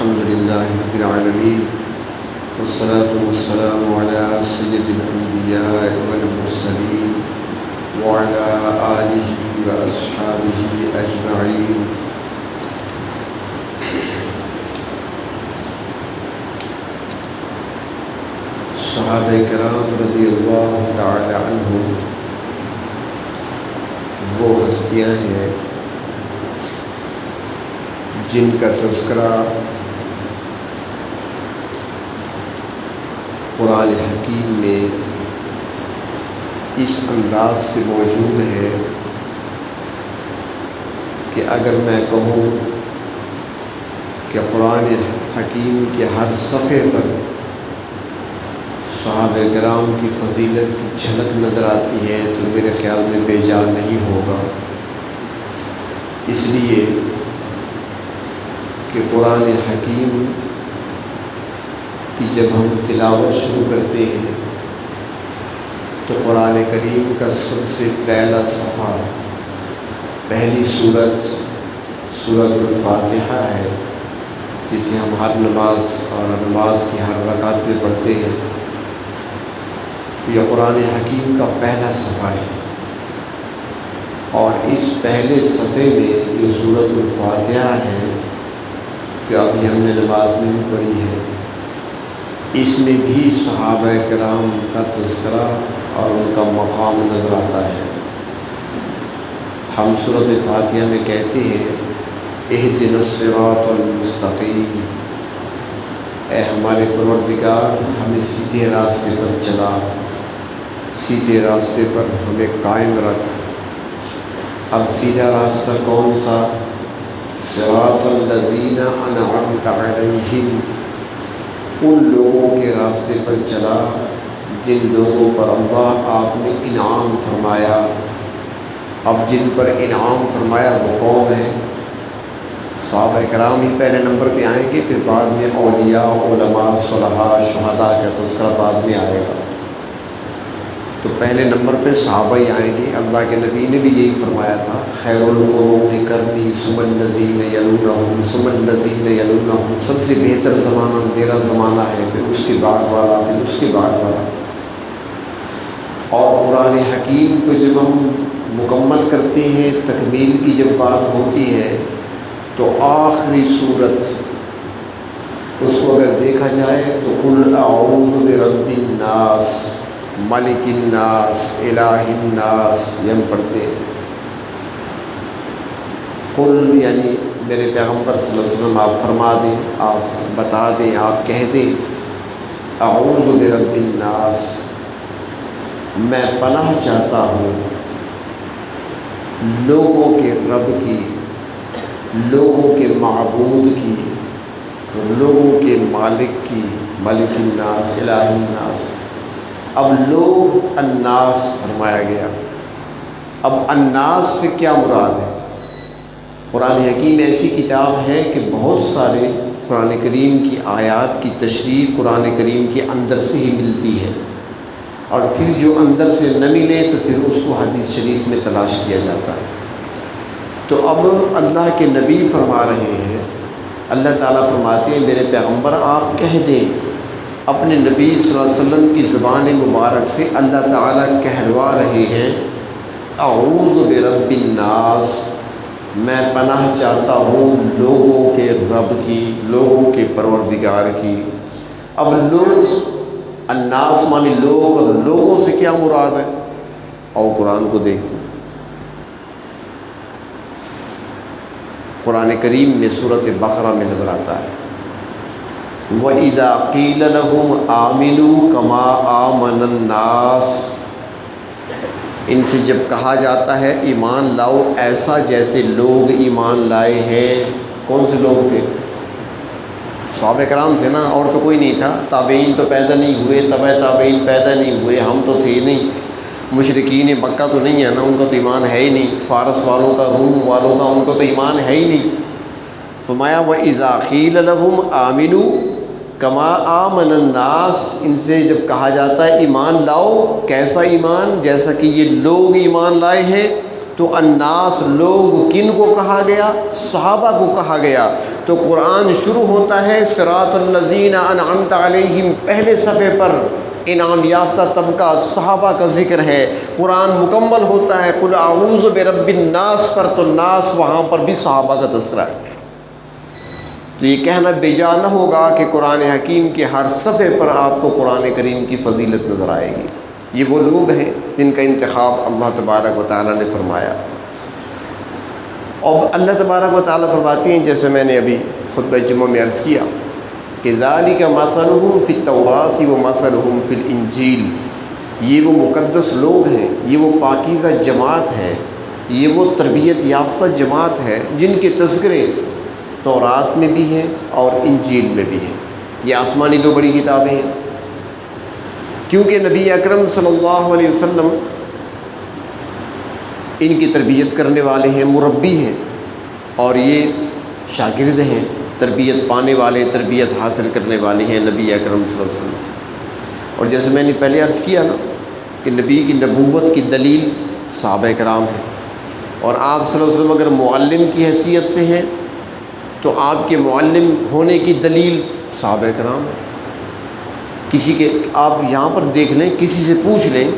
الحمد لله رب العالمين والصلاة والسلام على سيد الأنبياء والمرسلين وعلى آله وأصحابه أجمعين. صحابہ کرام رضی اللہ تعالی عنہم وہ ہستیاں ہیں جن کا تذکرہ قرآن حکیم میں اس انداز سے موجود ہے کہ اگر میں کہوں کہ قرآن حکیم کے ہر صفحے پر صحابہ کرام کی فضیلت کی جھلک نظر آتی ہے تو میرے خیال میں بے جا نہیں ہوگا، اس لیے کہ قرآن حکیم کی جب ہم تلاوت شروع کرتے ہیں تو قرآن کریم کا سب سے پہلا صفحہ، پہلی سورت سورۃ الفاتحہ ہے، جسے ہم ہر نماز اور نماز کی ہر رکعت میں پڑھتے ہیں۔ یہ قرآن حکیم کا پہلا صفحہ ہے، اور اس پہلے صفحے میں جو سورۃ الفاتحہ ہے جو ابھی ہم نے نماز میں بھی پڑھی ہے، اس میں بھی صحابہ کرام کا تذکرہ اور ان کا مقام نظر آتا ہے۔ ہم سورۃ فاتحہ میں کہتے ہیں اہدنا الصراط المستقیم، اے ہمارے پروردگار ہمیں سیدھے راستے پر چلا، سیدھے راستے پر ہمیں قائم رکھ۔ اب سیدھا راستہ کون سا؟ صراط الذین انعمت علیہم، ان لوگوں کے راستے پر چلا جن لوگوں پر اللہ آپ نے انعام فرمایا۔ اب جن پر انعام فرمایا وہ کون ہے؟ صحابہ کرام ہی پہلے نمبر پہ آئیں گے، پھر بعد میں اولیاء، علماء، صلحاء، شہداء کا تذکرہ بعد میں آئے گا۔ تو پہلے نمبر پہ صحابہ ہی آئیں گے۔ اللہ کے نبی نے بھی یہی فرمایا تھا، خیر القرون قرنی ثم الذین یلونہم ثم الذین یلونہم، سب سے بہتر زمانہ میرا زمانہ ہے، پھر اس کے بعد والا، پھر اس کے بعد والا۔ اور قرآن حکیم کو جب ہم مکمل کرتے ہیں، تکمیل کی جب بات ہوتی ہے تو آخری صورت اس کو اگر دیکھا جائے تو قل اعوذ برب الناس ملک الناس الہ الناس، یہ ہم پڑھتے ہیں۔ قل یعنی میرے پیغمبر صلی اللہ علیہ وسلم آپ فرما دیں، آپ بتا دیں، آپ کہہ دیں اعوذ برب الناس، میں پناہ چاہتا ہوں لوگوں کے رب کی، لوگوں کے معبود کی، لوگوں کے مالک کی، ملک الناس الہ الناس۔ اب لوگ الناس فرمایا گیا۔ اب الناس سے کیا مراد ہے؟ قرآن حکیم ایسی کتاب ہے کہ بہت سارے قرآن کریم کی آیات کی تشریح قرآن کریم کے اندر سے ہی ملتی ہے، اور پھر جو اندر سے نہ ملے تو پھر اس کو حدیث شریف میں تلاش کیا جاتا ہے۔ تو اب اللہ کے نبی فرما رہے ہیں، اللہ تعالیٰ فرماتے ہیں میرے پیغمبر آپ کہہ دیں، اپنے نبی صلی اللہ علیہ وسلم کی زبان مبارک سے اللہ تعالیٰ کہلوا رہے ہیں اعوذ برب الناس، میں پناہ چاہتا ہوں لوگوں کے رب کی، لوگوں کے پروردگار کی۔ اب لوگ، الناس مانی لوگ، اور لوگوں سے کیا مراد ہے؟ اور قرآن کو دیکھتے ہیں، قرآن کریم میں سورۃ بقرہ میں نظر آتا ہے وَإِذَا قِيلَ لَهُمْ آمِنُوا كَمَا آمَنَ النَّاسِ، ان سے جب کہا جاتا ہے ایمان لاؤ ایسا جیسے لوگ ایمان لائے ہیں۔ کون سے لوگ تھے؟ صحابہ کرام تھے نا، اور تو کوئی نہیں تھا۔ تابعین تو پیدا نہیں ہوئے، تبع تابعین پیدا نہیں ہوئے، ہم تو تھے نہیں، مشرکین مکہ تو نہیں ہے نا، ان کا تو ایمان ہے ہی نہیں، فارس والوں کا، روم والوں کا، ان کو تو ایمان ہے ہی نہیں۔ فرمایا وَإِذَا قِيلَ لَهُمْ آمِنُوا كَمَا آمَنَ النَّاسِ، ان سے جب کہا جاتا ہے ایمان لاؤ، کیسا ایمان؟ جیسا کہ یہ لوگ ایمان لائے ہیں۔ تو الناس لوگ کن کو کہا گیا؟ صحابہ کو کہا گیا۔ تو قرآن شروع ہوتا ہے صراط الذین انعمت علیہم، پہلے صفحے پر انعام یافتہ طبقہ صحابہ کا ذکر ہے۔ قرآن مکمل ہوتا ہے قل اعوذ برب الناس پر، تو ناس وہاں پر بھی صحابہ کا تذکرہ ہے۔ تو یہ کہنا بے جا نہ ہوگا کہ قرآن حکیم کے ہر صفحے پر آپ کو قرآن کریم کی فضیلت نظر آئے گی۔ یہ وہ لوگ ہیں جن کا انتخاب اللہ تبارک و تعالیٰ نے فرمایا۔ اور اللہ تبارک و تعالیٰ فرماتے ہیں، جیسے میں نے ابھی خطبہ جمعہ میں عرض کیا کہ ذالک مثلہم فی التوراۃ و مثلہم فی الانجیل، یہ وہ مقدس لوگ ہیں، یہ وہ پاکیزہ جماعت ہے، یہ وہ تربیت یافتہ جماعت ہے جن کے تذکرے تورات میں بھی ہیں اور انجیل میں بھی ہیں۔ یہ آسمانی دو بڑی کتابیں ہیں، کیونکہ نبی اکرم صلی اللہ علیہ وسلم ان کی تربیت کرنے والے ہیں، مربی ہیں، اور یہ شاگرد ہیں، تربیت پانے والے، تربیت حاصل کرنے والے ہیں نبی اکرم صلی اللہ علیہ وسلم سے۔ اور جیسے میں نے پہلے عرض کیا نا کہ نبی کی نبوت کی دلیل صحابہ کرام ہیں، اور آپ صلی اللہ علیہ وسلم اگر معلم کی حیثیت سے ہیں تو آپ کے معلم ہونے کی دلیل صحابہ کرام ہیں۔ کسی کے آپ یہاں پر دیکھ لیں، کسی سے پوچھ لیں،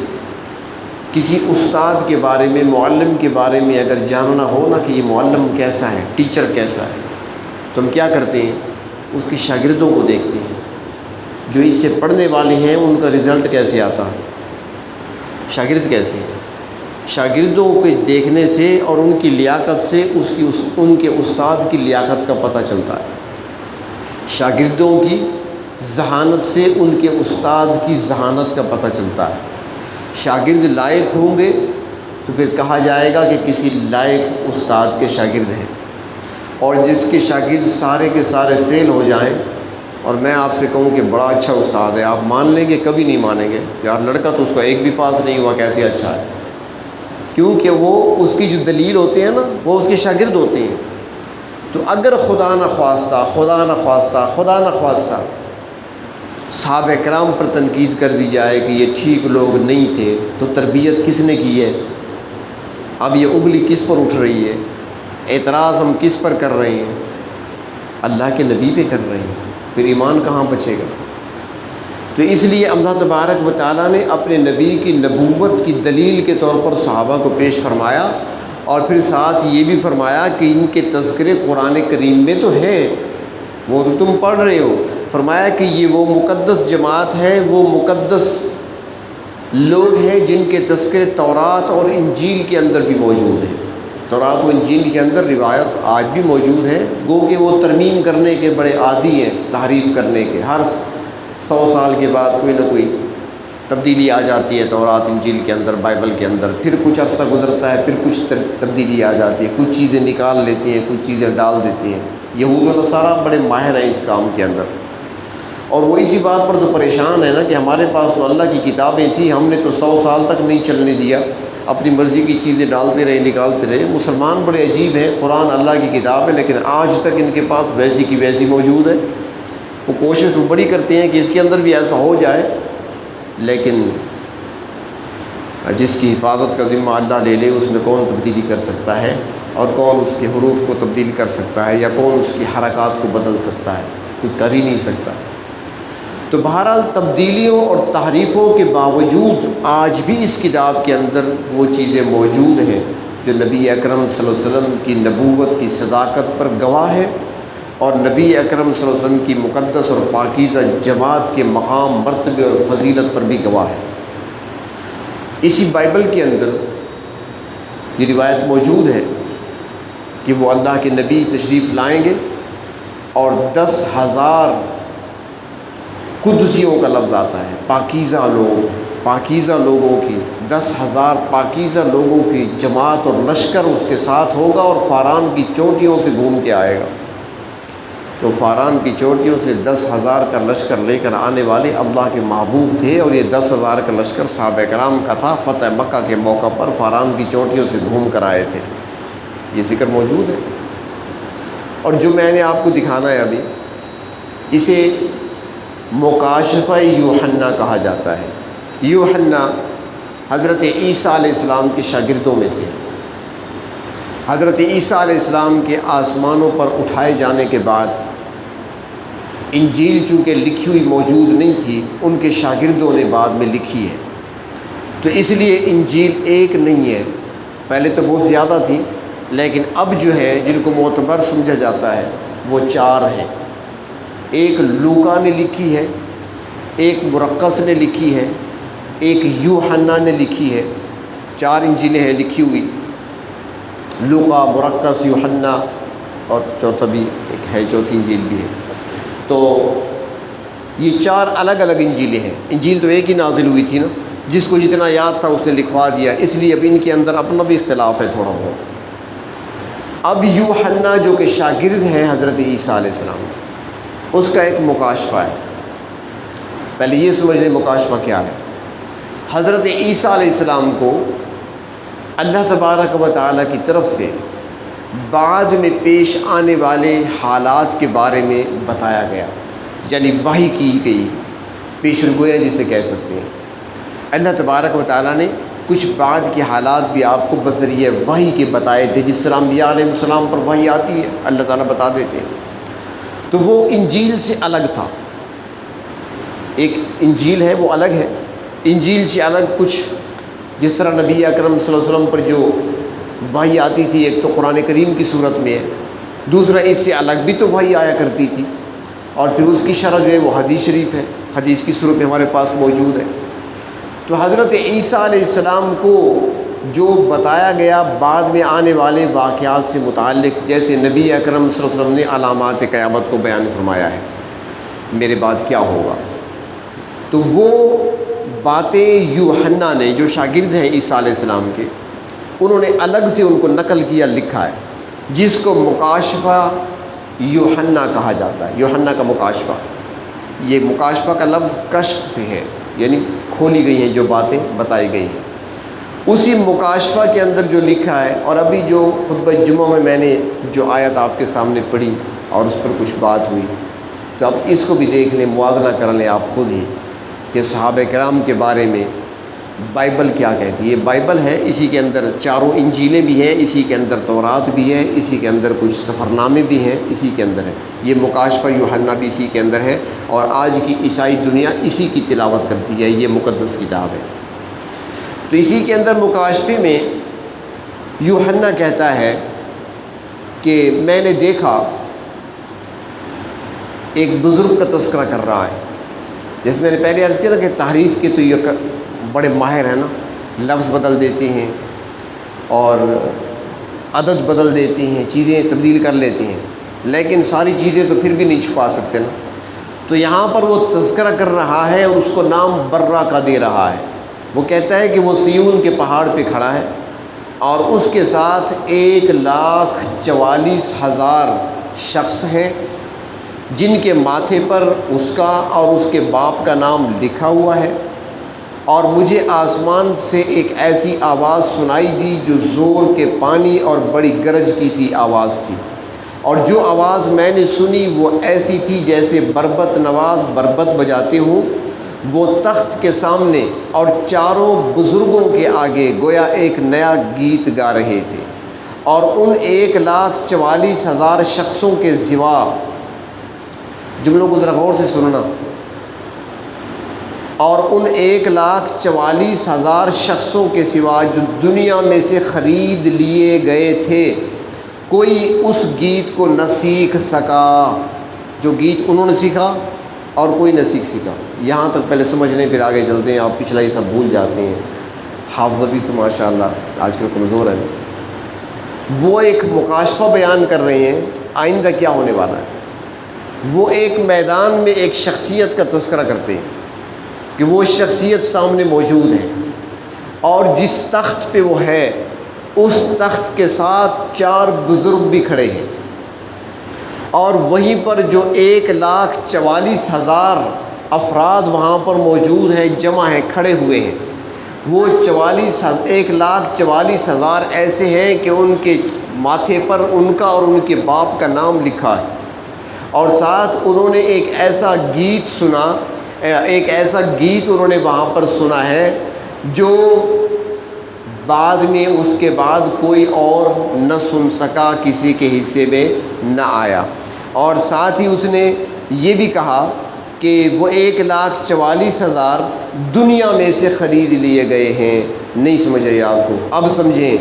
کسی استاد کے بارے میں، معلم کے بارے میں اگر جاننا ہو نا کہ یہ معلم کیسا ہے، ٹیچر کیسا ہے، تو ہم کیا کرتے ہیں؟ اس کے شاگردوں کو دیکھتے ہیں، جو اس سے پڑھنے والے ہیں ان کا رزلٹ کیسے آتا ہے، شاگرد کیسے ہیں۔ شاگردوں کو دیکھنے سے اور ان کی لیاقت سے ان کے استاد کی لیاقت کا پتہ چلتا ہے، شاگردوں کی ذہانت سے ان کے استاد کی ذہانت کا پتہ چلتا ہے۔ شاگرد لائق ہوں گے تو پھر کہا جائے گا کہ کسی لائق استاد کے شاگرد ہیں، اور جس کے شاگرد سارے کے سارے فیل ہو جائیں اور میں آپ سے کہوں کہ بڑا اچھا استاد ہے، آپ مان لیں گے؟ کبھی نہیں مانیں گے، یار لڑکا تو اس کا ایک بھی پاس نہیں ہوا، کیسے اچھا ہے؟ کیونکہ وہ اس کی جو دلیل ہوتے ہیں نا وہ اس کے شاگرد ہوتے ہیں۔ تو اگر خدا نہ خواستہ صحابہ کرام پر تنقید کر دی جائے کہ یہ ٹھیک لوگ نہیں تھے، تو تربیت کس نے کی ہے؟ اب یہ اگلی کس پر اٹھ رہی ہے؟ اعتراض ہم کس پر کر رہے ہیں؟ اللہ کے نبی پہ کر رہے ہیں، پھر ایمان کہاں بچے گا؟ تو اس لیے اللہ تبارک و تعالیٰ نے اپنے نبی کی نبوت کی دلیل کے طور پر صحابہ کو پیش فرمایا، اور پھر ساتھ یہ بھی فرمایا کہ ان کے تذکرے قرآن کریم میں تو ہیں، وہ تو تم پڑھ رہے ہو۔ فرمایا کہ یہ وہ مقدس جماعت ہے، وہ مقدس لوگ ہیں جن کے تذکرے تورات اور انجیل کے اندر بھی موجود ہیں۔ تورات و انجیل کے اندر روایت آج بھی موجود ہے، گو کہ وہ ترمیم کرنے کے بڑے عادی ہیں، تحریف کرنے کے، ہر 100 سال کے بعد کوئی نہ کوئی تبدیلی آ جاتی ہے تورات انجیل کے اندر، بائبل کے اندر، پھر کچھ عرصہ گزرتا ہے، پھر کچھ تبدیلی آ جاتی ہے، کچھ چیزیں نکال لیتی ہیں، کچھ چیزیں ڈال دیتی ہیں۔ یہود و نصارہ بڑے ماہر ہیں اس کام کے اندر، اور وہ اسی بات پر تو پریشان ہے نا کہ ہمارے پاس تو اللہ کی کتابیں تھیں، ہم نے تو 100 سال تک نہیں چلنے دیا، اپنی مرضی کی چیزیں ڈالتے رہے، نکالتے رہے۔ مسلمان بڑے عجیب ہیں، قرآن اللہ کی کتاب ہے لیکن آج تک ان کے پاس ویسی کی ویسی موجود ہے۔ وہ کوشش وہ بڑی کرتے ہیں کہ اس کے اندر بھی ایسا ہو جائے، لیکن جس کی حفاظت کا ذمہ اللہ لے لے، اس میں کون تبدیلی کر سکتا ہے، اور کون اس کے حروف کو تبدیل کر سکتا ہے، یا کون اس کی حرکات کو بدل سکتا ہے؟ کوئی کر ہی نہیں سکتا۔ تو بہرحال تبدیلیوں اور تحریفوں کے باوجود آج بھی اس کتاب کے اندر وہ چیزیں موجود ہیں جو نبی اکرم صلی اللہ علیہ وسلم کی نبوت کی صداقت پر گواہ ہے، اور نبی اکرم صلی اللہ علیہ وسلم کی مقدس اور پاکیزہ جماعت کے مقام، مرتبے اور فضیلت پر بھی گواہ ہے۔ اسی بائبل کے اندر یہ روایت موجود ہے کہ وہ اللہ کے نبی تشریف لائیں گے اور 10,000 قدسیوں کا لفظ آتا ہے، پاکیزہ لوگ، پاکیزہ لوگوں کی 10,000 پاکیزہ لوگوں کی جماعت اور لشکر اس کے ساتھ ہوگا، اور فاران کی چوٹیوں سے گھوم کے آئے گا۔ تو فاران کی چوٹیوں سے 10,000 کا لشکر لے کر آنے والے اللہ کے محبوب تھے، اور یہ 10,000 کا لشکر صحابہ کرام کا تھا۔ فتح مکہ کے موقع پر فاران کی چوٹیوں سے گھوم کر آئے تھے، یہ ذکر موجود ہے۔ اور جو میں نے آپ کو دکھانا ہے ابھی، اسے مکاشفہ یوحنا کہا جاتا ہے۔ یوحنا حضرت عیسیٰ علیہ السلام کے شاگردوں میں سے، حضرت عیسیٰ علیہ السلام کے آسمانوں پر اٹھائے جانے کے بعد انجیل چونکہ لکھی ہوئی موجود نہیں تھی، ان کے شاگردوں نے بعد میں لکھی ہے، تو اس لیے انجیل ایک نہیں ہے، پہلے تو بہت زیادہ تھی، لیکن اب جو ہے جن کو معتبر سمجھا جاتا ہے وہ 4 ہیں۔ ایک لوکا نے لکھی ہے، ایک مرقس نے لکھی ہے، ایک یوحنا نے لکھی ہے۔ 4 انجیلیں ہیں لکھی ہوئی، لوکا، مرقس، یوحنا، اور چوتھا بھی ایک ہے، چوتھی انجیل بھی ہے۔ تو یہ 4 الگ الگ انجیلیں ہیں۔ انجیل تو ایک ہی نازل ہوئی تھی نا، جس کو جتنا یاد تھا اس نے لکھوا دیا، اس لیے اب ان کے اندر اپنا بھی اختلاف ہے تھوڑا بہت۔ اب یوحنا جو کہ شاگرد ہیں حضرت عیسیٰ علیہ السلام، اس کا ایک مکاشفہ ہے۔ پہلے یہ سمجھ لیں مکاشفہ کیا ہے۔ حضرت عیسیٰ علیہ السلام کو اللہ تبارک و تعالیٰ کی طرف سے بعد میں پیش آنے والے حالات کے بارے میں بتایا گیا، یعنی وحی کی گئی، پیشن گویا جسے کہہ سکتے ہیں۔ اللہ تبارک و تعالیٰ نے کچھ بعد کے حالات بھی آپ کو بذریعہ وحی کے بتائے تھے، جس طرح انبیاء علیہ السلام پر وحی آتی ہے اللہ تعالیٰ بتا دیتے ہیں۔ تو وہ انجیل سے الگ تھا، ایک انجیل ہے وہ الگ ہے، انجیل سے الگ کچھ، جس طرح نبی اکرم صلی اللہ علیہ وسلم پر جو وحی آتی تھی، ایک تو قرآن کریم کی صورت میں ہے، دوسرا اس سے الگ بھی تو وحی آیا کرتی تھی، اور پھر اس کی شرح جو ہے وہ حدیث شریف ہے، حدیث کی صورت میں ہمارے پاس موجود ہے۔ تو حضرت عیسیٰ علیہ السلام کو جو بتایا گیا بعد میں آنے والے واقعات سے متعلق، جیسے نبی اکرم صلی اللہ علیہ وسلم نے علامات قیامت کو بیان فرمایا ہے، میرے بعد کیا ہوگا، تو وہ باتیں یوحنا نے، جو شاگرد ہیں عیسیٰ علیہ السلام کے، انہوں نے الگ سے ان کو نقل کیا، لکھا ہے، جس کو مکاشفہ یوحنا کہا جاتا ہے۔ یوحنا کا مکاشفہ، یہ مکاشفہ کا لفظ کشف سے ہے، یعنی کھولی گئی ہیں جو باتیں بتائی گئی ہیں۔ اسی مکاشفہ کے اندر جو لکھا ہے، اور ابھی جو خطبہ جمعہ میں میں نے جو آیت آپ کے سامنے پڑھی اور اس پر کچھ بات ہوئی، تو اب اس کو بھی دیکھ لیں، موازنہ کر لیں آپ خود ہی کہ صحابہ کرام کے بارے میں بائبل کیا کہتی ہے۔ یہ بائبل ہے، اسی کے اندر 4 انجیلیں بھی ہیں، اسی کے اندر تورات بھی ہے، اسی کے اندر کچھ سفرنامے بھی ہیں، اسی کے اندر ہے۔ یہ مکاشفہ یوحنا بھی اسی کے اندر ہے، اور آج کی عیسائی دنیا اسی کی تلاوت کرتی ہے، یہ مقدس کتاب ہے۔ تو اسی کے اندر مکاشفے میں یوحنا کہتا ہے کہ میں نے دیکھا، ایک بزرگ کا تذکرہ کر رہا ہے، جیسے میں نے پہلے عرض کیا نا کہ تحریف کے تو یہ بڑے ماہر ہیں نا، لفظ بدل دیتے ہیں اور عدد بدل دیتے ہیں، چیزیں تبدیل کر لیتے ہیں، لیکن ساری چیزیں تو پھر بھی نہیں چھپا سکتے نا۔ تو یہاں پر وہ تذکرہ کر رہا ہے اور اس کو نام برہ کا دے رہا ہے۔ وہ کہتا ہے کہ وہ سیون کے پہاڑ پہ کھڑا ہے، اور اس کے ساتھ 1,44,000 شخص ہیں، جن کے ماتھے پر اس کا اور اس کے باپ کا نام لکھا ہوا ہے۔ اور مجھے آسمان سے ایک ایسی آواز سنائی دی جو زور کے پانی اور بڑی گرج کی سی آواز تھی، اور جو آواز میں نے سنی وہ ایسی تھی جیسے بربط نواز بربط بجاتے ہوں۔ وہ تخت کے سامنے اور 4 بزرگوں کے آگے گویا ایک نیا گیت گا رہے تھے، اور ان 1,44,000 شخصوں کے سوا، جملوں کو ذرا غور سے سننا، اور ان 1,44,000 شخصوں کے سوا جو دنیا میں سے خرید لیے گئے تھے، کوئی اس گیت کو نہ سیکھ سکا جو گیت انہوں نے سیکھا، اور کوئی نہ سیکھ سکا۔ یہاں تک پہلے سمجھ لیں، پھر آگے چلتے ہیں۔ آپ پچھلا یہ سب بھول جاتے ہیں، حافظہ بھی تو ماشاءاللہ آج کل کمزور ہے۔ وہ ایک مکاشفہ بیان کر رہے ہیں آئندہ کیا ہونے والا ہے۔ وہ ایک میدان میں ایک شخصیت کا تذکرہ کرتے ہیں کہ وہ شخصیت سامنے موجود ہے، اور جس تخت پہ وہ ہے اس تخت کے ساتھ 4 بزرگ بھی کھڑے ہیں، اور وہیں پر جو 1,44,000 افراد وہاں پر موجود ہیں، جمع ہیں، کھڑے ہوئے ہیں، وہ 1,44,000 ایسے ہیں کہ ان کے ماتھے پر ان کا اور ان کے باپ کا نام لکھا ہے، اور ساتھ انہوں نے ایک ایسا گیت سنا، ایک ایسا گیت انہوں نے وہاں پر سنا ہے جو بعد میں اس کے بعد کوئی اور نہ سن سکا، کسی کے حصے میں نہ آیا۔ اور ساتھ ہی اس نے یہ بھی کہا کہ وہ 1,44,000 دنیا میں سے خرید لیے گئے ہیں۔ نہیں سمجھ آئی آپ کو؟ اب سمجھیں،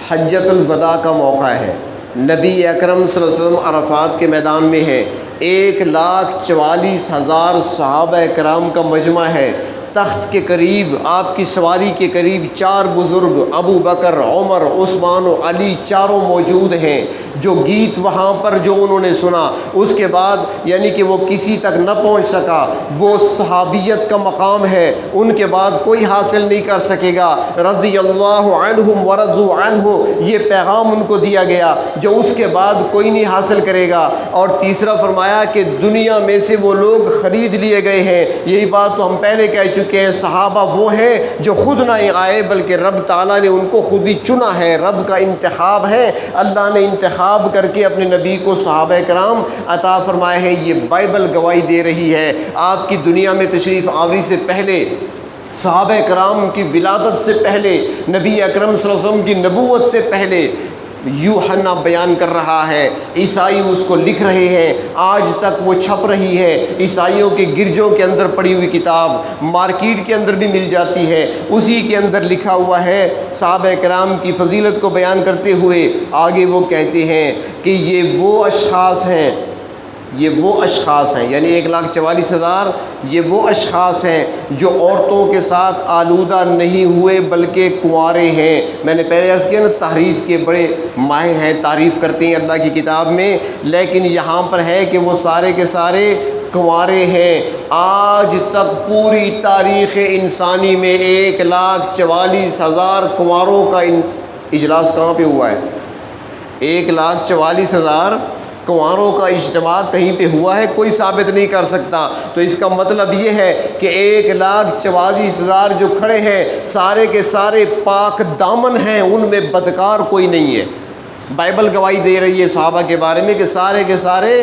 حجۃ الوداع کا موقع ہے، نبی اکرم صلی اللہ علیہ وسلم عرفات کے میدان میں ہیں، 1,44,000 صحابہ کرام کا مجمع ہے، تخت کے قریب، آپ کی سواری کے قریب 4 بزرگ ابو بکر، عمر، عثمان و علی چاروں موجود ہیں۔ جو گیت وہاں پر جو انہوں نے سنا، اس کے بعد یعنی کہ وہ کسی تک نہ پہنچ سکا، وہ صحابیت کا مقام ہے، ان کے بعد کوئی حاصل نہیں کر سکے گا۔ رضی اللہ عنہم ورضوا عنہ، یہ پیغام ان کو دیا گیا جو اس کے بعد کوئی نہیں حاصل کرے گا۔ اور تیسرا فرمایا کہ دنیا میں سے وہ لوگ خرید لیے گئے ہیں۔ یہی بات تو ہم پہلے کہہ چکے ہیں، صحابہ وہ ہیں جو خود نہ آئے بلکہ رب تعالیٰ نے ان کو خود ہی چنا ہے، رب کا انتخاب ہے، اللہ نے انتخاب کر کے اپنے نبی کو صحابہ کرام عطا فرمائے ہیں۔ یہ بائبل گواہی دے رہی ہے۔ آپ کی دنیا میں تشریف آوری سے پہلے، صحابہ کرام کی ولادت سے پہلے، نبی اکرم صلی اللہ علیہ وسلم کی نبوت سے پہلے یوحنا بیان کر رہا ہے، عیسائی اس کو لکھ رہے ہیں، آج تک وہ چھپ رہی ہے، عیسائیوں کے گرجوں کے اندر پڑی ہوئی کتاب مارکیٹ کے اندر بھی مل جاتی ہے، اسی کے اندر لکھا ہوا ہے۔ صحابہ کرام کی فضیلت کو بیان کرتے ہوئے آگے وہ کہتے ہیں کہ یہ وہ اشخاص ہیں، یعنی 1,44,000 یہ وہ اشخاص ہیں جو عورتوں کے ساتھ آلودہ نہیں ہوئے بلکہ کنوارے ہیں۔ میں نے پہلے عرض کیا نا، تحریف کے بڑے ماہر ہیں، تعریف کرتے ہیں اللہ کی کتاب میں، لیکن یہاں پر ہے کہ وہ سارے کے سارے کنوارے ہیں۔ آج تک پوری تاریخ انسانی میں 1,44,000 کنواروں کا اجلاس کہاں پہ ہوا ہے؟ 1,44,000 کنواروں کا اجتماع کہیں پہ ہوا ہے؟ کوئی ثابت نہیں کر سکتا۔ تو اس کا مطلب یہ ہے کہ 1,44,000 جو کھڑے ہیں سارے کے سارے پاک دامن ہیں، ان میں بدکار کوئی نہیں ہے۔ بائبل گواہی دے رہی ہے صحابہ کے بارے میں کہ سارے کے سارے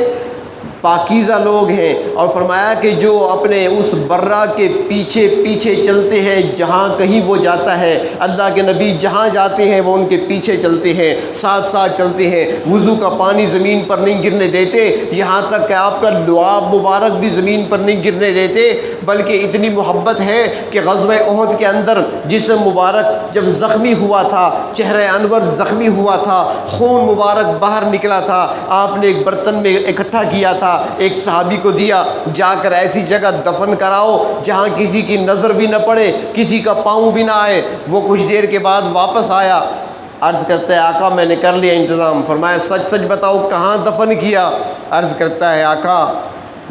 پاکیزہ لوگ ہیں، اور فرمایا کہ جو اپنے اس برہ کے پیچھے پیچھے چلتے ہیں، جہاں کہیں وہ جاتا ہے، اللہ کے نبی جہاں جاتے ہیں وہ ان کے پیچھے چلتے ہیں، ساتھ ساتھ چلتے ہیں، وضو کا پانی زمین پر نہیں گرنے دیتے، یہاں تک کہ آپ کا لعاب مبارک بھی زمین پر نہیں گرنے دیتے، بلکہ اتنی محبت ہے کہ غزوہ احد کے اندر جسم مبارک جب زخمی ہوا تھا، چہرہ انور زخمی ہوا تھا، خون مبارک باہر نکلا تھا، آپ نے ایک برتن میں اکٹھا کیا تھا، ایک صحابی کو دیا، جا کر ایسی جگہ دفن کراؤ جہاں کسی کی نظر بھی نہ پڑے، کسی کا پاؤں بھی نہ آئے۔ وہ کچھ دیر کے بعد واپس آیا، عرض کرتا ہے آقا میں نے کر لیا انتظام۔ فرمایا سچ سچ بتاؤ کہاں دفن کیا؟ عرض کرتا ہے آقا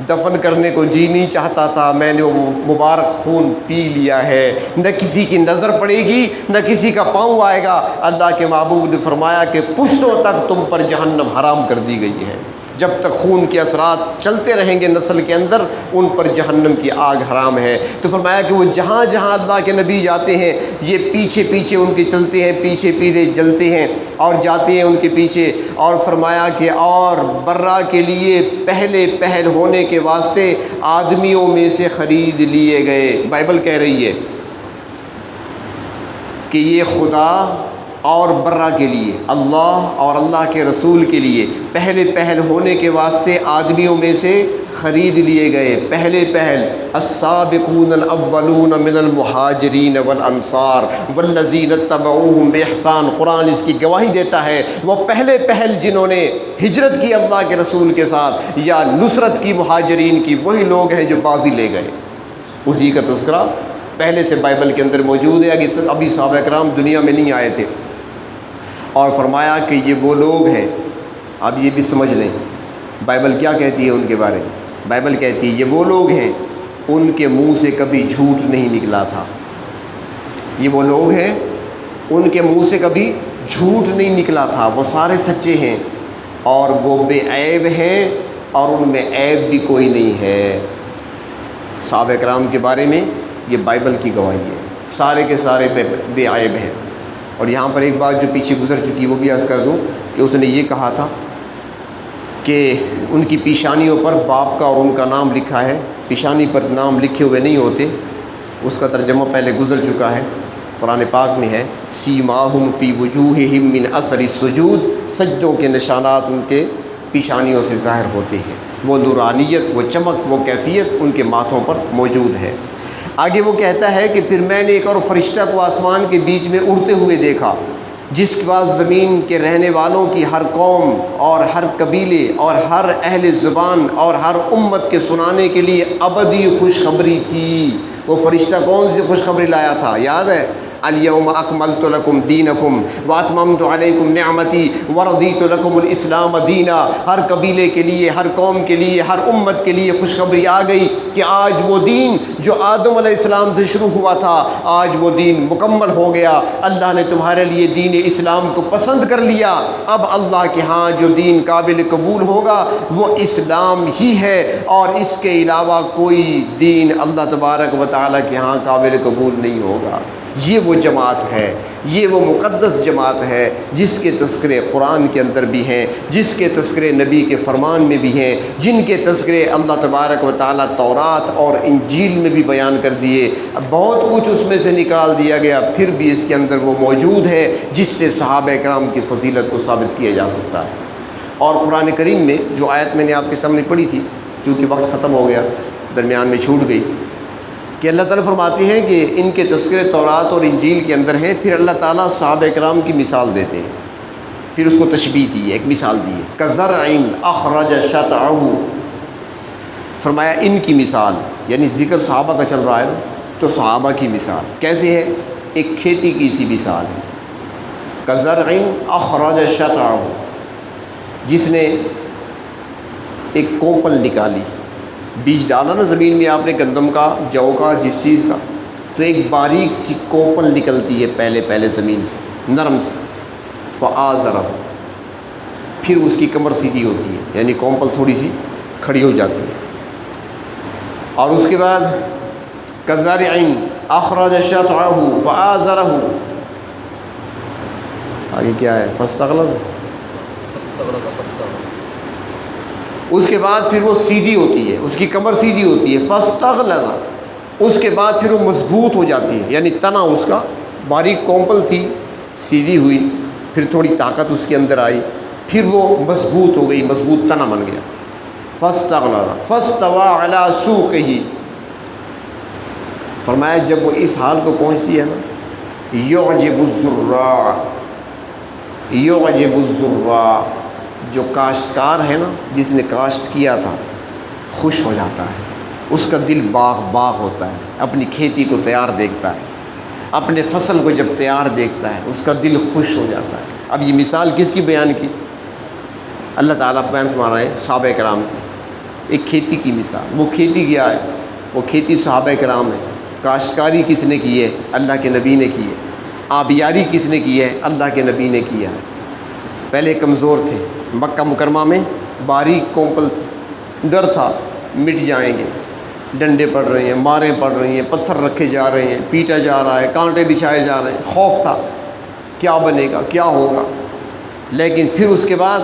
دفن کرنے کو جی نہیں چاہتا تھا، میں نے وہ مبارک خون پی لیا ہے، نہ کسی کی نظر پڑے گی نہ کسی کا پاؤں آئے گا۔ اللہ کے محبوب نے فرمایا کہ پشتوں تک تم پر جہنم حرام کر دی گئی ہے، جب تک خون کے اثرات چلتے رہیں گے نسل کے اندر، ان پر جہنم کی آگ حرام ہے۔ تو فرمایا کہ وہ جہاں جہاں اللہ کے نبی جاتے ہیں یہ پیچھے پیچھے ان کے چلتے ہیں، پیچھے پیچھے جلتے ہیں اور جاتے ہیں ان کے پیچھے۔ اور فرمایا کہ اور برہ کے لیے پہلے پہل ہونے کے واسطے آدمیوں میں سے خرید لیے گئے۔ بائبل کہہ رہی ہے کہ یہ خدا اور برہ کے لیے، اللہ اور اللہ کے رسول کے لیے پہلے پہل ہونے کے واسطے آدمیوں میں سے خرید لیے گئے۔ پہلے پہل السابقون الاولون من المہاجرین والانصار والذین اتبعوہم باحسان، قرآن اس کی گواہی دیتا ہے، وہ پہلے پہل جنہوں نے ہجرت کی اللہ کے رسول کے ساتھ یا نصرت کی مہاجرین کی، وہی لوگ ہیں جو بازی لے گئے۔ اسی کا تذکرہ پہلے سے بائبل کے اندر موجود ہے، ابھی صحابہ کرام دنیا میں نہیں آئے تھے۔ اور فرمایا کہ یہ وہ لوگ ہیں، اب یہ بھی سمجھ لیں بائبل کیا کہتی ہے ان کے بارے میں۔ بائبل کہتی ہے یہ وہ لوگ ہیں ان کے منہ سے کبھی جھوٹ نہیں نکلا تھا۔ یہ وہ لوگ ہیں ان کے منہ سے کبھی جھوٹ نہیں نکلا تھا، وہ سارے سچے ہیں اور وہ بے عیب ہیں اور ان میں عیب بھی کوئی نہیں ہے۔ صحابہ کرام کے بارے میں یہ بائبل کی گواہی ہے، سارے کے سارے بے عیب ہیں۔ اور یہاں پر ایک بات جو پیچھے گزر چکی وہ بھی عرض کر دوں کہ اس نے یہ کہا تھا کہ ان کی پیشانیوں پر باپ کا اور ان کا نام لکھا ہے، پیشانی پر نام لکھے ہوئے نہیں ہوتے، اس کا ترجمہ پہلے گزر چکا ہے۔ قرآن پاک میں ہے سیماہم فی وجوہہم من اثر السجود، سجدوں کے نشانات ان کے پیشانیوں سے ظاہر ہوتے ہیں، وہ نورانیت، وہ چمک، وہ کیفیت ان کے ماتھوں پر موجود ہے۔ آگے وہ کہتا ہے کہ پھر میں نے ایک اور فرشتہ کو آسمان کے بیچ میں اڑتے ہوئے دیکھا، جس کے بعد زمین کے رہنے والوں کی ہر قوم اور ہر قبیلے اور ہر اہل زبان اور ہر امت کے سنانے کے لیے ابدی خوشخبری تھی۔ وہ فرشتہ کون سی خوشخبری لایا تھا؟ یاد ہے؟ الیوم اکملت لکم دینکم واتممت علیکم نعمتی ورضیت لکم الاسلام دینا۔ ہر قبیلے کے لیے، ہر قوم کے لیے، ہر امت کے لیے خوشخبری آ گئی کہ آج وہ دین جو آدم علیہ السلام سے شروع ہوا تھا، آج وہ دین مکمل ہو گیا۔ اللہ نے تمہارے لیے دین اسلام کو پسند کر لیا۔ اب اللہ کے ہاں جو دین قابل قبول ہوگا وہ اسلام ہی ہے، اور اس کے علاوہ کوئی دین اللہ تبارک و تعالیٰ کے ہاں قابل قبول نہیں ہوگا۔ یہ وہ جماعت ہے، یہ وہ مقدس جماعت ہے جس کے تذکرے قرآن کے اندر بھی ہیں، جس کے تذکرے نبی کے فرمان میں بھی ہیں، جن کے تذکرے اللہ تبارک و تعالیٰ تورات اور انجیل میں بھی بیان کر دیے۔ اب بہت کچھ اس میں سے نکال دیا گیا، پھر بھی اس کے اندر وہ موجود ہے جس سے صحابہ کرام کی فضیلت کو ثابت کیا جا سکتا ہے۔ اور قرآن کریم میں جو آیت میں نے آپ کے سامنے پڑھی تھی، چونکہ وقت ختم ہو گیا، درمیان میں چھوٹ گئی، کہ اللہ تعالیٰ فرماتے ہیں کہ ان کے تذکرے تورات اور انجیل کے اندر ہیں، پھر اللہ تعالیٰ صحابہ کرام کی مثال دیتے ہیں، پھر اس کو تشبیہ دی ہے، ایک مثال دی ہے، کزرع اخرج شطعہ، فرمایا ان کی مثال، یعنی ذکر صحابہ کا چل رہا ہے تو صحابہ کی مثال کیسے ہے؟ ایک کھیتی کی سی مثال ہے، کزرع اخرج شطعہ، جس نے ایک کوپل نکالی، بیج ڈالا نا زمین میں آپ نے گندم کا، جو کا، جس چیز کا، تو ایک باریک سی کوپل نکلتی ہے پہلے زمین سے، نرم سے، فآزرہ، پھر اس کی کمر سیدھی ہوتی ہے، یعنی کوپل تھوڑی سی کھڑی ہو جاتی ہے، اور اس کے بعد کزرع اخرج شطعہ فآزرہ، آگے کیا ہے؟ فاستغلظ، اس کے بعد پھر وہ سیدھی ہوتی ہے، اس کی کمر سیدھی ہوتی ہے، فاستغلظ، اس کے بعد پھر وہ مضبوط ہو جاتی ہے، یعنی تنا اس کا، باریک کومپل تھی سیدھی ہوئی، پھر تھوڑی طاقت اس کے اندر آئی، پھر وہ مضبوط ہو گئی، مضبوط تنا بن گیا، فاستغلظ فاستوى على سوقه، فرمایا جب وہ اس حال کو پہنچتی ہے نا، يعجب الزراع، يعجب الزراع، جو کاشتکار ہے نا، جس نے کاشت کیا تھا، خوش ہو جاتا ہے، اس کا دل باغ ہوتا ہے، اپنی کھیتی کو تیار دیکھتا ہے، اپنے فصل کو جب تیار دیکھتا ہے اس کا دل خوش ہو جاتا ہے۔ اب یہ مثال کس کی بیان کی؟ اللہ تعالیٰ بیان فرما رہے ہیں صحابہ کرام کی، ایک کھیتی کی مثال۔ وہ کھیتی کیا ہے؟ وہ کھیتی صحابہ کرام ہے۔ کاشتکاری کس نے کی ہے؟ اللہ کے نبی نے کی ہے۔ آبیاری کس نے کی ہے؟ اللہ کے نبی نے کیا ہے۔ پہلے کمزور تھے، مکہ مکرمہ میں باریک کومپل تھے، ڈر تھا مٹ جائیں گے، ڈنڈے پڑ رہے ہیں، ماریں پڑ رہی ہیں، پتھر رکھے جا رہے ہیں، پیٹا جا رہا ہے، کانٹے بچھائے جا رہے ہیں، خوف تھا کیا بنے گا، کیا ہوگا۔ لیکن پھر اس کے بعد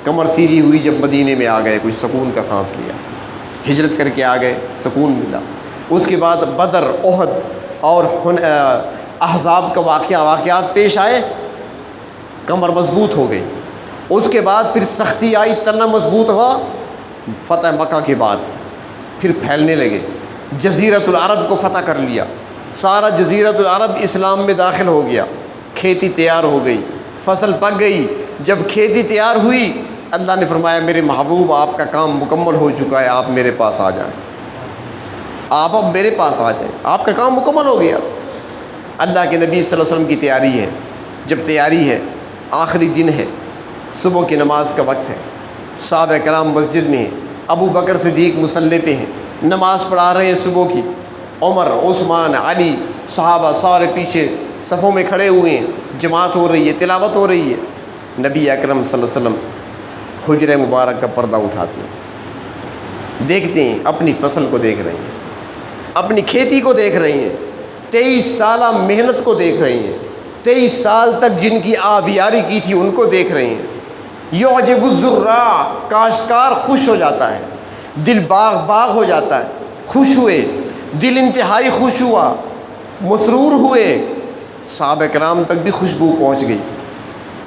کمر سیدھی ہوئی، جب مدینے میں آ گئے کچھ سکون کا سانس لیا، ہجرت کر کے آ گئے، سکون ملا۔ اس کے بعد بدر، احد اور احزاب کا واقعات پیش آئے، کمر مضبوط ہو گئی۔ اس کے بعد پھر سختی آئی، تنا مضبوط ہوا، فتح مکہ کے بعد پھر پھیلنے لگے، جزیرۃ العرب کو فتح کر لیا، سارا جزیرۃ العرب اسلام میں داخل ہو گیا، کھیتی تیار ہو گئی، فصل پک گئی۔ جب کھیتی تیار ہوئی، اللہ نے فرمایا میرے محبوب آپ کا کام مکمل ہو چکا ہے، آپ میرے پاس آ جائیں، آپ اب میرے پاس آ جائیں، آپ کا کام مکمل ہو گیا۔ اللہ کے نبی صلی اللہ علیہ وسلم کی تیاری ہے، جب تیاری ہے، آخری دن ہے، صبح کی نماز کا وقت ہے، صحابہ کرام مسجد میں ہیں، ابو بکر صدیق مصلی پہ ہیں، نماز پڑھا رہے ہیں صبح کی، عمر، عثمان، علی، صحابہ سارے پیچھے صفوں میں کھڑے ہوئے ہیں، جماعت ہو رہی ہے، تلاوت ہو رہی ہے۔ نبی اکرم صلی اللہ علیہ وسلم حجرہ مبارک کا پردہ اٹھاتے ہیں، دیکھتے ہیں، اپنی فصل کو دیکھ رہے ہیں، اپنی کھیتی کو دیکھ رہے ہیں، 23 سالہ محنت کو دیکھ رہے ہیں، 23 سال تک جن کی آبیاری کی تھی ان کو دیکھ رہے ہیں۔ یعجب الزراع، کاشتکار خوش ہو جاتا ہے، دل باغ ہو جاتا ہے، خوش ہوئے، دل انتہائی خوش ہوا، مسرور ہوئے، صحابہ کرام تک بھی خوشبو پہنچ گئی،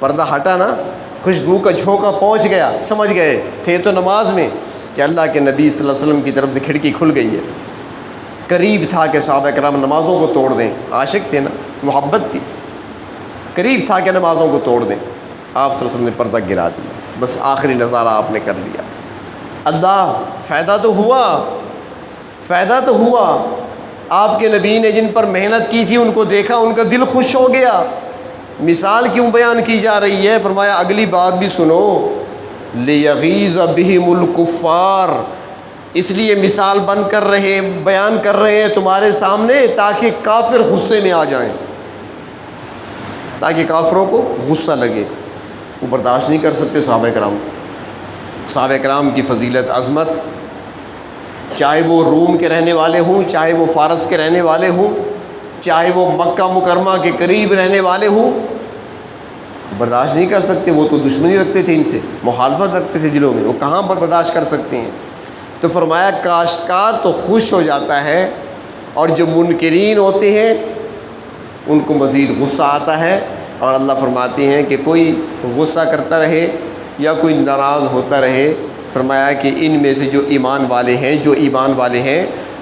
پردہ ہٹا نا، خوشبو کا جھونکا پہنچ گیا، سمجھ گئے تھے تو نماز میں کہ اللہ کے نبی صلی اللہ علیہ وسلم کی طرف سے کھڑکی کھل گئی ہے۔ قریب تھا کہ صحابہ کرام نمازوں کو توڑ دیں، عاشق تھے نا، محبت تھی، قریب تھا کہ نمازوں کو توڑ دیں، آپ صلی اللہ علیہ وسلم نے پردہ گرا دیا، بس آخری نظارہ آپ نے کر لیا۔ اللہ، فائدہ تو ہوا، فائدہ تو ہوا، آپ کے نبی نے جن پر محنت کی تھی ان کو دیکھا، ان کا دل خوش ہو گیا۔ مثال کیوں بیان کی جا رہی ہے؟ فرمایا اگلی بات بھی سنو، لِيَغِيظَ بِهِمُ الْكُفَّارَ، اس لیے مثال بیان کر رہے ہیں تمہارے سامنے تاکہ کافر غصے میں آ جائیں، تاکہ کافروں کو غصہ لگے، وہ برداشت نہیں کر سکتے صحابہ کرام کی فضیلت، عظمت، چاہے وہ روم کے رہنے والے ہوں، چاہے وہ فارس کے رہنے والے ہوں، چاہے وہ مکہ مکرمہ کے قریب رہنے والے ہوں، برداشت نہیں کر سکتے، وہ تو دشمنی رکھتے تھے ان سے، مخالفت رکھتے تھے دلوں میں، وہ کہاں پر برداشت کر سکتے ہیں؟ تو فرمایا کاشتکار تو خوش ہو جاتا ہے، اور جو منکرین ہوتے ہیں ان کو مزید غصہ آتا ہے، اور اللہ فرماتے ہیں کہ کوئی غصہ کرتا رہے یا کوئی ناراض ہوتا رہے، فرمایا کہ ان میں سے جو ایمان والے ہیں،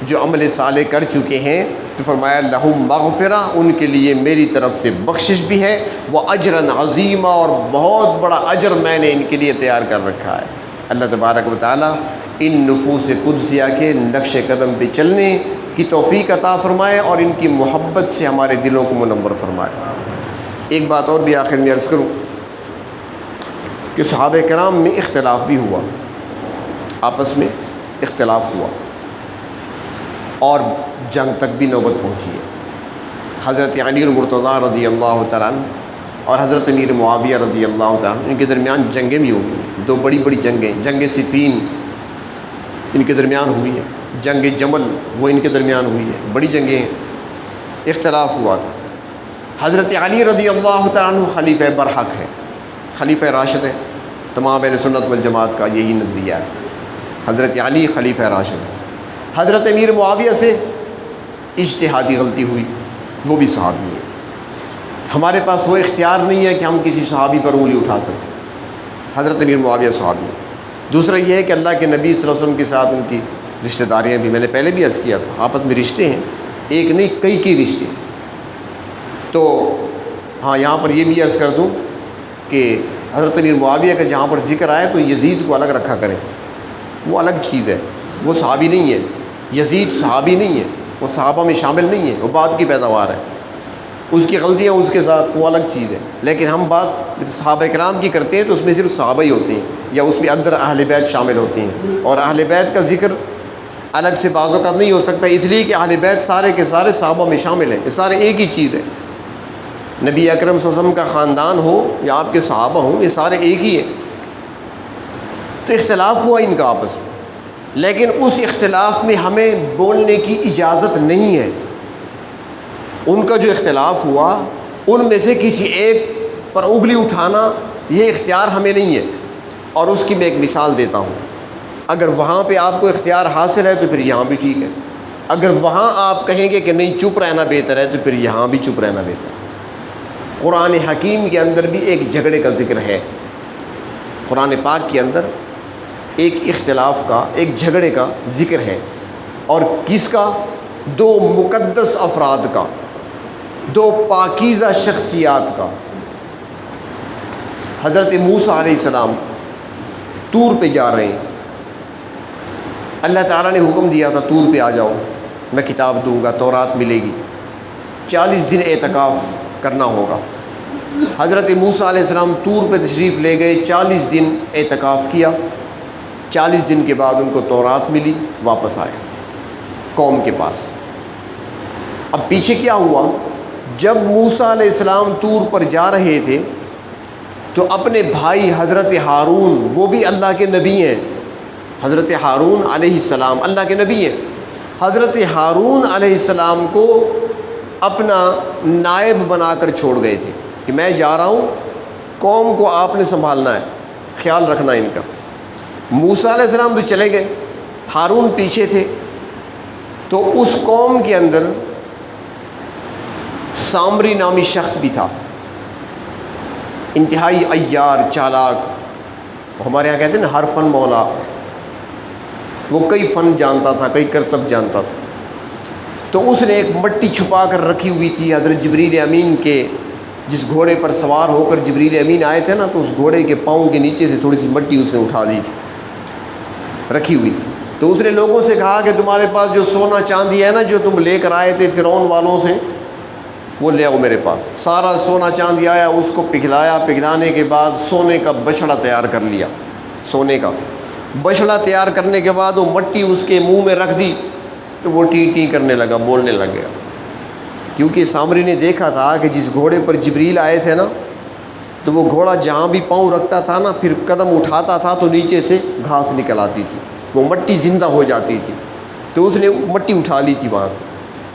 جو عمل صالح کر چکے ہیں، تو فرمایا لہم مغفرہ، ان کے لیے میری طرف سے بخشش بھی ہے، وہ اجرا عظیمہ، اور بہت بڑا اجر میں نے ان کے لیے تیار کر رکھا ہے۔ اللہ تبارک و تعالیٰ ان نفوس قدسیہ کے نقش قدم پہ چلنے کی توفیق عطا فرمائے، اور ان کی محبت سے ہمارے دلوں کو منور فرمائے۔ ایک بات اور بھی آخر میں عرض کروں کہ صحابہ کرام میں اختلاف بھی ہوا، آپس میں اختلاف ہوا، اور جنگ تک بھی نوبت پہنچی ہے۔ حضرت علی مرتضیٰ رضی اللہ تعالیٰ عنہ اور حضرت امیر معاویہ رضی اللہ تعالیٰ عنہ، ان کے درمیان جنگیں بھی ہوئی ہیں، دو بڑی بڑی جنگیں، جنگ صفین ان کے درمیان ہوئی ہے، جنگ جمل وہ ان کے درمیان ہوئی ہے، بڑی جنگیں ہیں، اختلاف ہوا تھا۔ حضرت علی رضی اللہ تعالیٰ عنہ خلیفہ برحق ہے، خلیفہ راشد ہے، تمام اہل سنت والجماعت کا یہی نظریہ ہے، حضرت علی خلیفہ راشد ہے۔ حضرت امیر معاویہ سے اجتہادی غلطی ہوئی، وہ بھی صحابی ہے، ہمارے پاس وہ اختیار نہیں ہے کہ ہم کسی صحابی پر انگلی اٹھا سکیں، حضرت امیر معاویہ صحابی ہے۔ دوسرا یہ ہے کہ اللہ کے نبی صلی اللہ علیہ وسلم کے ساتھ ان کی رشتہ داریاں بھی، میں نے پہلے بھی عرض کیا تھا، آپس میں رشتے ہیں، ایک نہیں کئی رشتے ہیں۔ تو ہاں یہاں پر یہ بھی عرض کر دوں کہ حضرت امیر معاویہ کا جہاں پر ذکر آئے تو یزید کو الگ رکھا کریں، وہ الگ چیز ہے، وہ صحابی نہیں ہے، یزید صحابی نہیں ہے، وہ صحابہ میں شامل نہیں ہے، وہ بعد کی پیداوار ہے، اس کی غلطیاں اس کے ساتھ وہ الگ چیز ہے۔ لیکن ہم بات صحابہ کرام کی کرتے ہیں تو اس میں صرف صحابہ ہی ہوتے ہیں، یا اس میں اندر اہل بیت شامل ہوتے ہیں، اور اہل بیت کا ذکر الگ سے بعض اوقات نہیں ہو سکتا، اس لیے کہ اہل بیت سارے کے سارے صحابہ میں شامل ہیں، یہ سارے ایک ہی چیز ہے، نبی اکرم صلی اللہ علیہ وسلم کا خاندان ہو یا آپ کے صحابہ ہوں، یہ سارے ایک ہی ہیں۔ تو اختلاف ہوا ان کا آپس میں، لیکن اس اختلاف میں ہمیں بولنے کی اجازت نہیں ہے۔ ان کا جو اختلاف ہوا ان میں سے کسی ایک پر انگلی اٹھانا یہ اختیار ہمیں نہیں ہے، اور اس کی میں ایک مثال دیتا ہوں۔ اگر وہاں پہ آپ کو اختیار حاصل ہے تو پھر یہاں بھی ٹھیک ہے، اگر وہاں آپ کہیں گے کہ نہیں چپ رہنا بہتر ہے تو پھر یہاں بھی چپ رہنا بہتر ہے۔ قرآن حکیم کے اندر بھی ایک جھگڑے کا ذکر ہے، قرآن پاک کے اندر ایک اختلاف کا، ایک جھگڑے کا ذکر ہے، اور کس کا؟ دو مقدس افراد کا، دو پاکیزہ شخصیات کا۔ حضرت موسیٰ علیہ السلام طور پہ جا رہے ہیں، اللہ تعالیٰ نے حکم دیا تھا طور پہ آ جاؤ، میں کتاب دوں گا، تورات ملے گی، 40 دن اعتکاف کرنا ہوگا۔ حضرت موسیٰ علیہ السلام طور پہ تشریف لے گئے، 40 دن اعتکاف کیا، 40 دن کے بعد ان کو تورات ملی، واپس آئے قوم کے پاس۔ اب پیچھے کیا ہوا؟ جب موسیٰ علیہ السلام طور پر جا رہے تھے تو اپنے بھائی حضرت ہارون، وہ بھی اللہ کے نبی ہیں، حضرت ہارون علیہ السلام اللہ کے نبی ہیں، حضرت ہارون علیہ السلام کو اپنا نائب بنا کر چھوڑ گئے تھے کہ میں جا رہا ہوں، قوم کو آپ نے سنبھالنا ہے، خیال رکھنا ان کا۔ موسیٰ علیہ السلام تو چلے گئے، ہارون پیچھے تھے، تو اس قوم کے اندر سامری نامی شخص بھی تھا، انتہائی عیار چالاک، ہمارے یہاں کہتے ہیں نا ہر فن مولا، وہ کئی فن جانتا تھا، کئی کرتب جانتا تھا۔ تو اس نے ایک مٹی چھپا کر رکھی ہوئی تھی حضرت جبریل امین کے، جس گھوڑے پر سوار ہو کر جبریل امین آئے تھے نا، تو اس گھوڑے کے پاؤں کے نیچے سے تھوڑی سی مٹی اس نے اٹھا دی تھی، رکھی ہوئی تھی۔ تو اس نے لوگوں سے کہا کہ تمہارے پاس جو سونا چاندی ہے نا، جو تم لے کر آئے تھے فرعون والوں سے، وہ لے آؤ میرے پاس۔ سارا سونا چاندی آیا، اس کو پگھلایا، پگھلانے کے بعد سونے کا بچڑا تیار کر لیا۔ سونے کا بچڑا تیار کرنے کے بعد وہ مٹی اس کے منہ میں رکھ دی، تو وہ ٹی ٹی کرنے لگا، بولنے لگ گیا، کیونکہ سامری نے دیکھا تھا کہ جس گھوڑے پر جبریل آئے تھے نا، تو وہ گھوڑا جہاں بھی پاؤں رکھتا تھا نا، پھر قدم اٹھاتا تھا تو نیچے سے گھاس نکل آتی تھی، وہ مٹی زندہ ہو جاتی تھی۔ تو اس نے مٹی اٹھا لی تھی وہاں سے،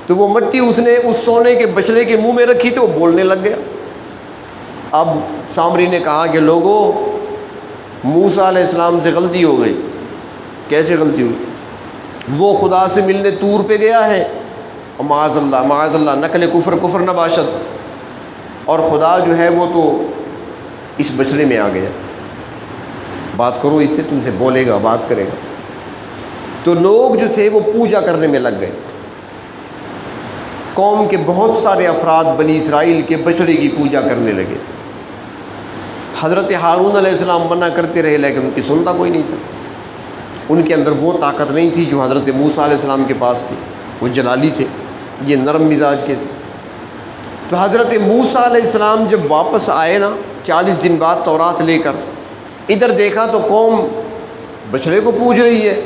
تو وہ مٹی اس نے اس سونے کے بچڑے کے منہ میں رکھی، تو وہ بولنے لگ گیا۔ اب سامری نے کہا کہ لوگوں، موسیٰ علیہ السلام سے غلطی ہو گئی۔ کیسے غلطی ہوئی؟ وہ خدا سے ملنے طور پہ گیا ہے، اور معاذ اللہ نقل کفر نہ باشد، اور خدا جو ہے وہ تو اس بچڑے میں آ گیا۔ بات کرو اس سے، تم سے بولے گا، بات کرے گا۔ تو لوگ جو تھے وہ پوجا کرنے میں لگ گئے۔ قوم کے بہت سارے افراد بنی اسرائیل کے بچڑے کی پوجا کرنے لگے۔ حضرت ہارون علیہ السلام منع کرتے رہے، لیکن ان کی سنتا کوئی نہیں تھا۔ ان کے اندر وہ طاقت نہیں تھی جو حضرت موسیٰ علیہ السلام کے پاس تھی، وہ جلالی تھے، یہ نرم مزاج کے تھے۔ تو حضرت موسیٰ علیہ السلام جب واپس آئے نا 40 دن بعد تورات لے کر، ادھر دیکھا تو قوم بچڑے کو پوج رہی ہے،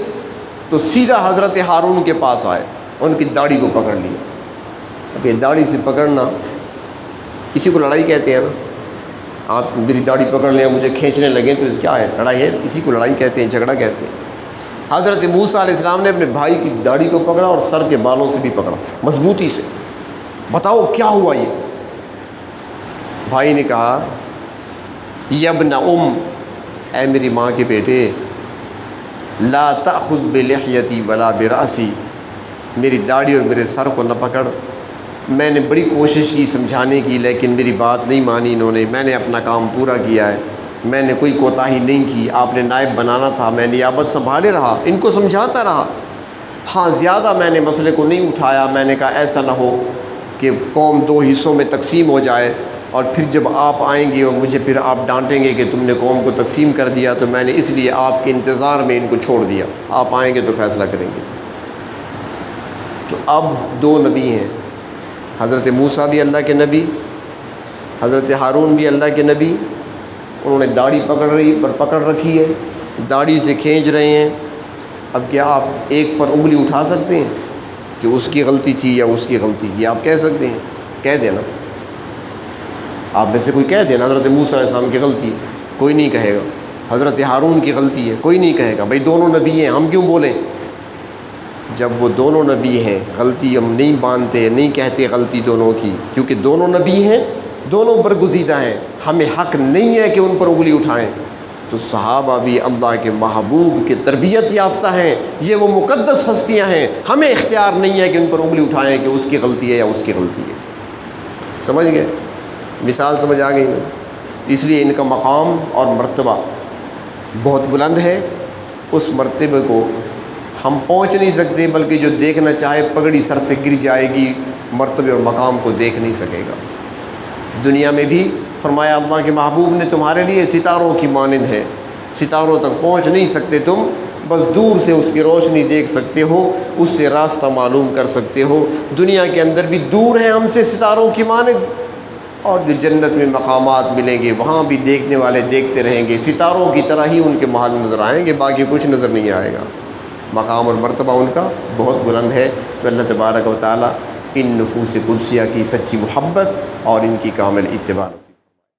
تو سیدھا حضرت ہارون کے پاس آئے، ان کی داڑھی کو پکڑ لیا۔ اب یہ داڑھی سے پکڑنا، اسی کو لڑائی کہتے ہیں نا۔ آپ میری داڑھی پکڑ لیں، مجھے کھینچنے لگیں، تو کیا ہے؟ لڑائی ہے، اسی کو لڑائی کہتے ہیں، جھگڑا کہتے ہیں۔ حضرت موسیٰ علیہ السلام نے اپنے بھائی کی داڑھی کو پکڑا اور سر کے بالوں سے بھی پکڑا، مضبوطی سے۔ بتاؤ کیا ہوا یہ؟ بھائی نے کہا، یا ابن اے میری ماں کے بیٹے، لا تأخذ بلحیتی ولا براسی، میری داڑھی اور میرے سر کو نہ پکڑ۔ میں نے بڑی کوشش کی سمجھانے کی، لیکن میری بات نہیں مانی انہوں نے۔ میں نے اپنا کام پورا کیا ہے، میں نے کوئی کوتاہی نہیں کی۔ آپ نے نائب بنانا تھا، میں نیابت سنبھالے رہا، ان کو سمجھاتا رہا۔ ہاں، زیادہ میں نے مسئلے کو نہیں اٹھایا۔ میں نے کہا ایسا نہ ہو کہ قوم 2 حصوں میں تقسیم ہو جائے، اور پھر جب آپ آئیں گے اور مجھے پھر آپ ڈانٹیں گے کہ تم نے قوم کو تقسیم کر دیا، تو میں نے اس لیے آپ کے انتظار میں ان کو چھوڑ دیا، آپ آئیں گے تو فیصلہ کریں گے۔ تو اب 2 نبی ہیں، حضرت موسیٰ بھی اللہ کے نبی، حضرت ہارون بھی اللہ کے نبی۔ انہوں نے داڑھی پکڑ رکھی ہے، داڑھی سے کھینچ رہے ہیں۔ اب کیا آپ ایک پر انگلی اٹھا سکتے ہیں کہ اس کی غلطی تھی یا اس کی غلطی تھی؟ آپ کہہ سکتے ہیں؟ کہہ دینا، آپ میں سے کوئی کہہ دینا حضرت موسیٰ علیہ السلام کی غلطی ہے، کوئی نہیں کہے گا۔ حضرت ہارون کی غلطی ہے، کوئی نہیں کہے گا۔ بھائی دونوں نبی ہیں، ہم کیوں بولیں؟ جب وہ دونوں نبی ہیں، غلطی ہم نہیں مانتے، نہیں کہتے غلطی دونوں کی، کیونکہ دونوں نبی ہیں، دونوں برگزیدہ ہیں، ہمیں حق نہیں ہے کہ ان پر انگلی اٹھائیں۔ تو صحابہ بھی اللہ کے محبوب کے تربیت یافتہ ہیں، یہ وہ مقدس ہستیاں ہیں، ہمیں اختیار نہیں ہے کہ ان پر انگلی اٹھائیں کہ اس کی غلطی ہے یا اس کی غلطی ہے۔ سمجھ گئے؟ مثال سمجھ آ گئی نا؟ اس لیے ان کا مقام اور مرتبہ بہت بلند ہے، اس مرتبے کو ہم پہنچ نہیں سکتے، بلکہ جو دیکھنا چاہے پگڑی سر سے گر جائے گی، مرتبے اور مقام کو دیکھ نہیں سکے گا۔ دنیا میں بھی فرمایا اللہ کے محبوب نے تمہارے لیے ستاروں کی مانند ہے، ستاروں تک پہنچ نہیں سکتے تم، بس دور سے اس کی روشنی دیکھ سکتے ہو، اس سے راستہ معلوم کر سکتے ہو۔ دنیا کے اندر بھی دور ہیں ہم سے ستاروں کی مانند، اور جو جنت میں مقامات ملیں گے وہاں بھی دیکھنے والے دیکھتے رہیں گے، ستاروں کی طرح ہی ان کے محل نظر آئیں گے، باقی کچھ نظر نہیں آئے گا۔ مقام اور مرتبہ ان کا بہت بلند ہے۔ تو اللہ تبارک و تعالی ان نفوس قدسیہ کی سچی محبت اور ان کی کامل اتباع